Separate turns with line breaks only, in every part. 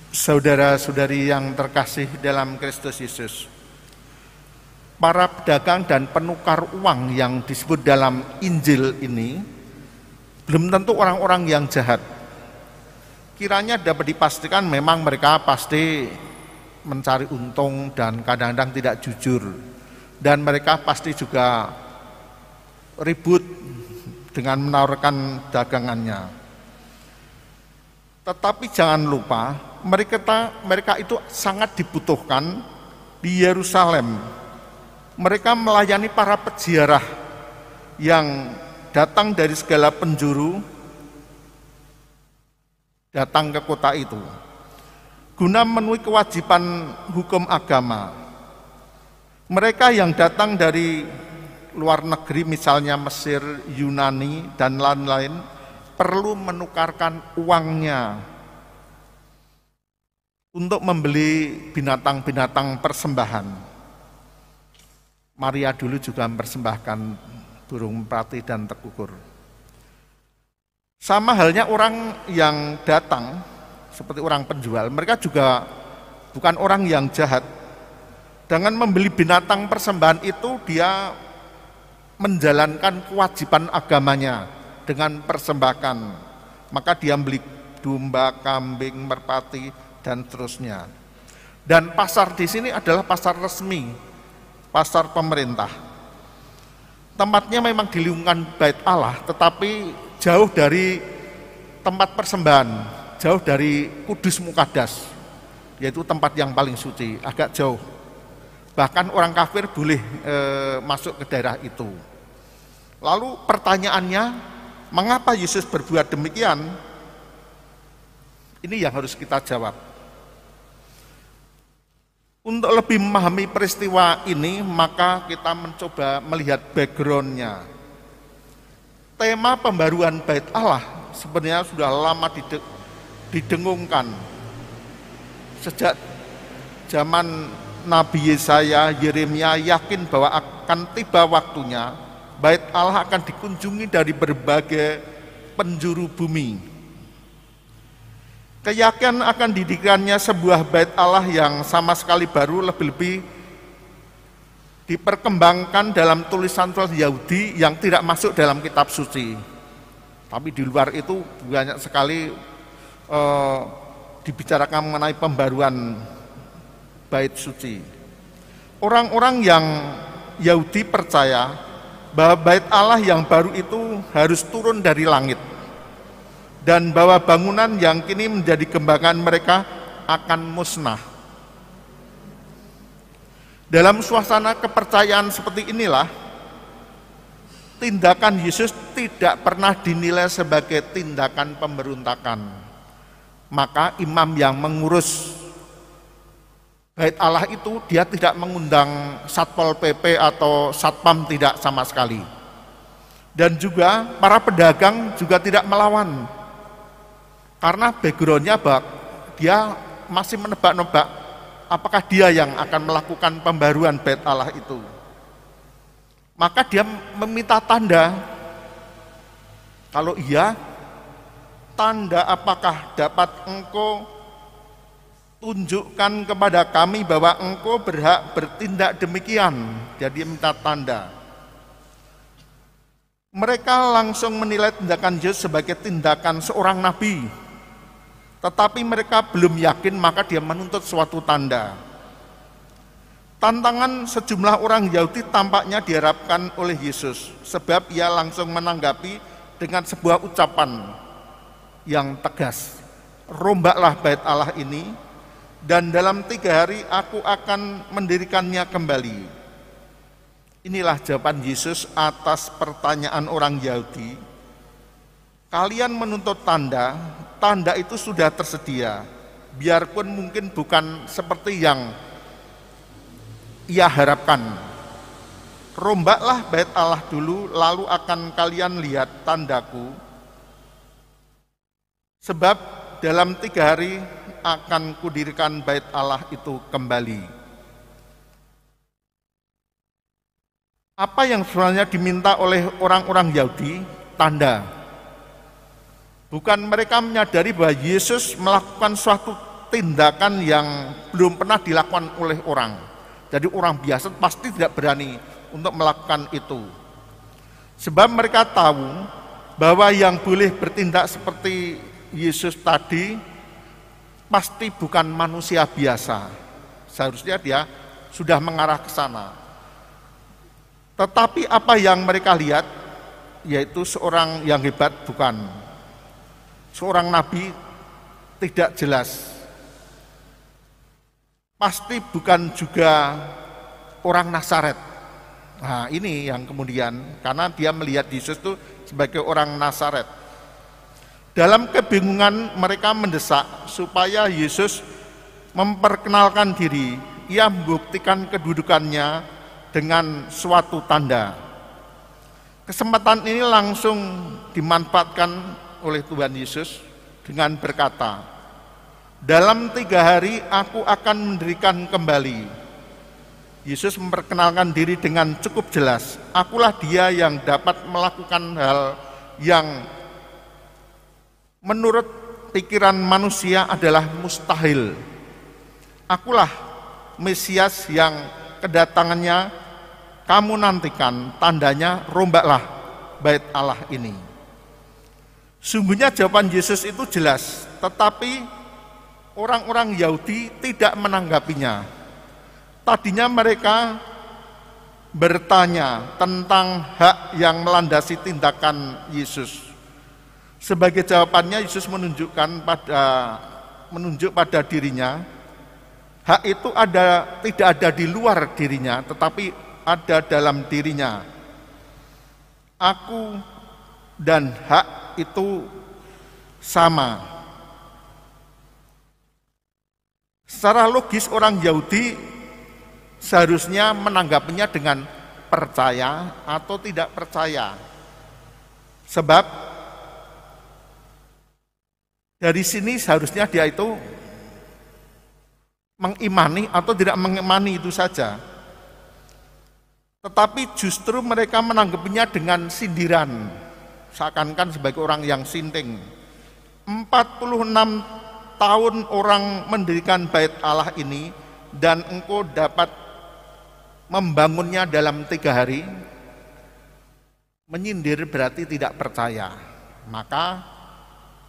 Saudara-saudari yang terkasih dalam Kristus Yesus, para pedagang dan penukar uang yang disebut dalam Injil ini belum tentu orang-orang yang jahat. Kiranya dapat dipastikan memang mereka pasti mencari untung dan kadang-kadang tidak jujur, dan mereka pasti juga ribut dengan menawarkan dagangannya. Tetapi jangan lupa, mereka itu sangat dibutuhkan di Yerusalem. Mereka melayani para peziarah yang datang dari segala penjuru, datang ke kota itu guna memenuhi kewajiban hukum agama. Mereka yang datang dari luar negeri, misalnya Mesir, Yunani, dan lain-lain, perlu menukarkan uangnya untuk membeli binatang-binatang persembahan. Maria dulu juga mempersembahkan burung merpati dan tekukur. Sama halnya orang yang datang, seperti orang penjual, mereka juga bukan orang yang jahat. Dengan membeli binatang persembahan itu, dia menjalankan kewajiban agamanya dengan persembahkan. Maka dia beli domba, kambing, merpati, dan seterusnya. Dan pasar di sini adalah pasar resmi, pasar pemerintah. Tempatnya memang di lingkungan Bait Allah, tetapi jauh dari tempat persembahan, jauh dari Kudus Mukadas, yaitu tempat yang paling suci, agak jauh. Bahkan orang kafir boleh masuk ke daerah itu. Lalu pertanyaannya, mengapa Yesus berbuat demikian? Ini yang harus kita jawab. Untuk lebih memahami peristiwa ini, maka kita mencoba melihat background-nya. Tema pembaruan Bait Allah sebenarnya sudah lama didengungkan. Sejak zaman Nabi Yesaya, Yeremia yakin bahwa akan tiba waktunya Bait Allah akan dikunjungi dari berbagai penjuru bumi. Keyakinan akan didirikannya sebuah Bait Allah yang sama sekali baru, lebih-lebih diperkembangkan dalam tulisan-tulisan Yahudi yang tidak masuk dalam kitab suci. Tapi di luar itu banyak sekali dibicarakan mengenai pembaruan Bait suci. Orang-orang yang Yahudi percaya bahwa Bait Allah yang baru itu harus turun dari langit, dan bahwa bangunan yang kini menjadi kebanggaan mereka akan musnah. Dalam suasana kepercayaan seperti inilah, tindakan Yesus tidak pernah dinilai sebagai tindakan pemberontakan. Maka imam yang mengurus Bait Allah itu, dia tidak mengundang Satpol PP atau Satpam, tidak sama sekali. Dan juga para pedagang juga tidak melawan. Karena background-nya dia masih menebak-nebak apakah dia yang akan melakukan pembaruan Bait Allah itu. Maka dia meminta tanda. Kalau iya, tanda apakah dapat engkau tunjukkan kepada kami bahwa engkau berhak bertindak demikian? Jadi minta tanda. Mereka langsung menilai tindakan Yesus sebagai tindakan seorang nabi. Tetapi mereka belum yakin, maka dia menuntut suatu tanda. Tantangan sejumlah orang Yahudi tampaknya diharapkan oleh Yesus, sebab ia langsung menanggapi dengan sebuah ucapan yang tegas. Rombaklah Bait Allah ini, dan dalam 3 hari aku akan mendirikannya kembali. Inilah jawaban Yesus atas pertanyaan orang Yahudi. Kalian menuntut tanda, tanda itu sudah tersedia, biarpun mungkin bukan seperti yang ia harapkan. Rombaklah Bait Allah dulu, lalu akan kalian lihat tandaku. Sebab dalam 3 hari akan kudirikan Bait Allah itu kembali. Apa yang sebenarnya diminta oleh orang-orang Yahudi? Tanda. Bukan mereka menyadari bahwa Yesus melakukan suatu tindakan yang belum pernah dilakukan oleh orang. Jadi orang biasa pasti tidak berani untuk melakukan itu. Sebab mereka tahu bahwa yang boleh bertindak seperti Yesus tadi pasti bukan manusia biasa. Seharusnya dia sudah mengarah ke sana. Tetapi apa yang mereka lihat, yaitu seorang yang hebat bukan. Seorang nabi tidak jelas. Pasti bukan juga orang Nazaret. Nah, ini yang kemudian, karena dia melihat Yesus itu sebagai orang Nazaret. Dalam kebingungan mereka mendesak supaya Yesus memperkenalkan diri. Ia membuktikan kedudukannya dengan suatu tanda. Kesempatan ini langsung dimanfaatkan oleh Tuhan Yesus dengan berkata, "Dalam 3 hari aku akan mendirikan kembali." Yesus memperkenalkan diri dengan cukup jelas. Akulah dia yang dapat melakukan hal yang menurut pikiran manusia adalah mustahil. Akulah Mesias yang kedatangannya kamu nantikan, tandanya rombaklah bait Allah ini. Sungguhnya jawaban Yesus itu jelas, tetapi orang-orang Yahudi tidak menanggapinya. Tadinya mereka bertanya tentang hak yang melandasi tindakan Yesus. Sebagai jawabannya Yesus menunjuk pada dirinya, hak itu tidak ada di luar dirinya, tetapi ada dalam dirinya. Aku dan hak itu sama. Secara logis orang Yahudi seharusnya menanggapinya dengan percaya atau tidak percaya. Sebab dari sini seharusnya dia itu mengimani atau tidak mengimani itu saja. Tetapi justru mereka menanggapinya dengan sindiran, seakan-akan sebagai orang yang sinting. 46 tahun orang mendirikan bait Allah ini, dan engkau dapat membangunnya dalam 3 hari. Menyindir berarti tidak percaya. Maka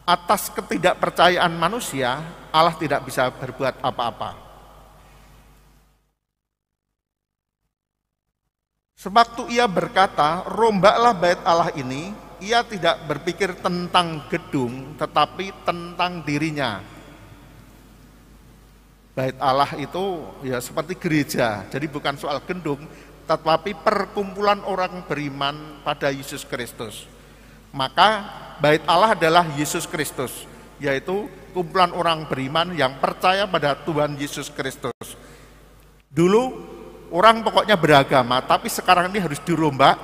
atas ketidakpercayaan manusia, Allah tidak bisa berbuat apa-apa. Sewaktu ia berkata, rombaklah bait Allah ini, ia tidak berpikir tentang gedung, tetapi tentang dirinya. Bait Allah itu ya seperti gereja, jadi bukan soal gedung, tetapi perkumpulan orang beriman pada Yesus Kristus. Maka bait Allah adalah Yesus Kristus, yaitu kumpulan orang beriman yang percaya pada Tuhan Yesus Kristus. Dulu orang pokoknya beragama, tapi sekarang ini harus dirombak,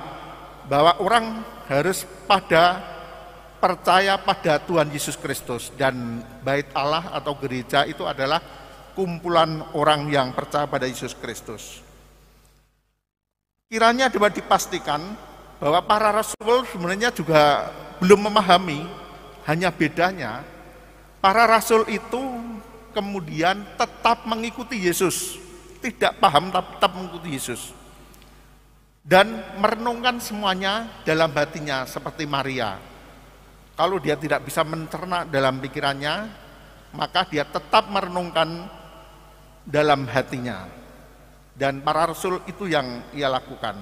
bahwa orang harus percaya pada Tuhan Yesus Kristus. Dan bait Allah atau gereja itu adalah kumpulan orang yang percaya pada Yesus Kristus. Kiranya dapat dipastikan bahwa para rasul sebenarnya juga belum memahami, hanya bedanya para rasul itu kemudian tetap mengikuti Yesus, tidak paham tapi tetap mengikuti Yesus, dan merenungkan semuanya dalam hatinya seperti Maria. Kalau dia tidak bisa mencerna dalam pikirannya, maka dia tetap merenungkan dalam hatinya. Dan para rasul itu yang ia lakukan.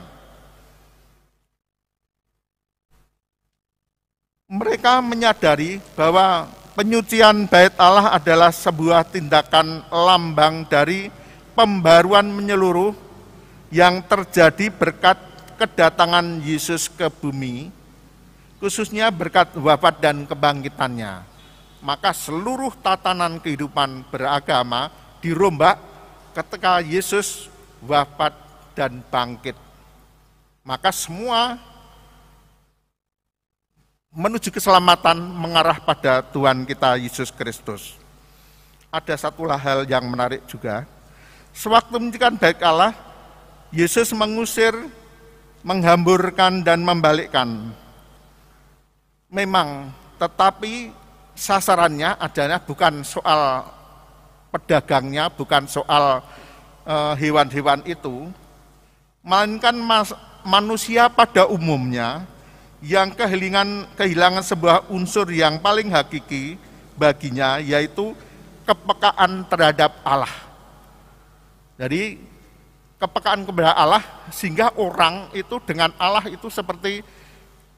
Mereka menyadari bahwa penyucian bait Allah adalah sebuah tindakan lambang dari pembaruan menyeluruh yang terjadi berkat kedatangan Yesus ke bumi, khususnya berkat wafat dan kebangkitannya. Maka seluruh tatanan kehidupan beragama dirombak ketika Yesus wafat dan bangkit. Maka semua menuju keselamatan mengarah pada Tuhan kita Yesus Kristus. Ada satu hal yang menarik juga. Sewaktu menunjukkan bait Allah, Yesus mengusir, menghamburkan dan membalikkan. Memang, tetapi sasarannya adalah bukan soal pedagangnya, bukan soal hewan-hewan itu, melainkan manusia pada umumnya yang kehilangan sebuah unsur yang paling hakiki baginya, yaitu kepekaan terhadap Allah. Jadi kepekaan kepada Allah, sehingga orang itu dengan Allah itu seperti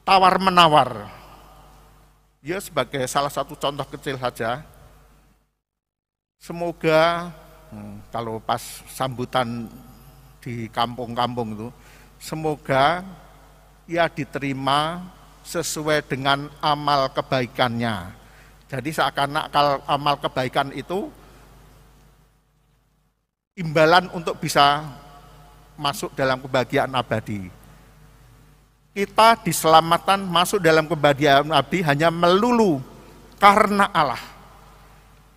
tawar-menawar. Ya, sebagai salah satu contoh kecil saja, semoga kalau pas sambutan di kampung-kampung itu, semoga ia diterima sesuai dengan amal kebaikannya. Jadi seakan-akan amal kebaikan itu imbalan untuk bisa masuk dalam kebahagiaan abadi. Kita diselamatkan masuk dalam kebahagiaan abadi hanya melulu karena Allah.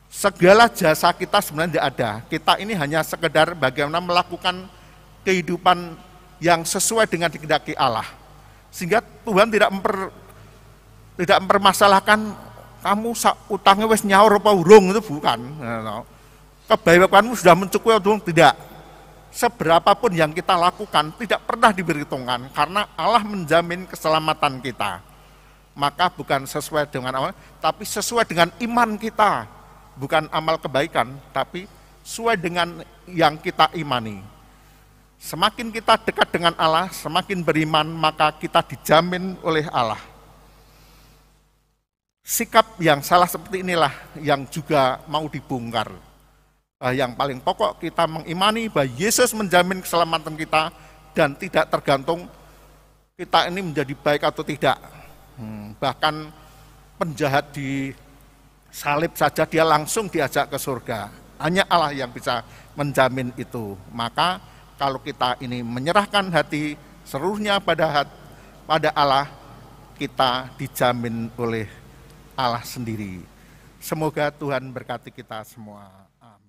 Segala jasa kita sebenarnya tidak ada. Kita ini hanya sekedar bagaimana melakukan kehidupan yang sesuai dengan dikehendaki Allah. Sehingga Tuhan tidak mempermasalahkan kamu utangnya wis nyaur apa urung, itu bukan. Kebaikanmu sudah mencukupi atau tidak. Seberapapun yang kita lakukan tidak pernah diperhitungkan karena Allah menjamin keselamatan kita. Maka bukan sesuai dengan amal, tapi sesuai dengan iman kita. Bukan amal kebaikan, tapi sesuai dengan yang kita imani. Semakin kita dekat dengan Allah, semakin beriman, maka kita dijamin oleh Allah. Sikap yang salah seperti inilah yang juga mau dibongkar. Yang paling pokok kita mengimani bahwa Yesus menjamin keselamatan kita dan tidak tergantung kita ini menjadi baik atau tidak. Bahkan penjahat di salib saja dia langsung diajak ke surga. Hanya Allah yang bisa menjamin itu. Maka kalau kita ini menyerahkan hati seluruhnya pada Allah, kita dijamin oleh Allah sendiri. Semoga Tuhan berkati kita semua. Amin.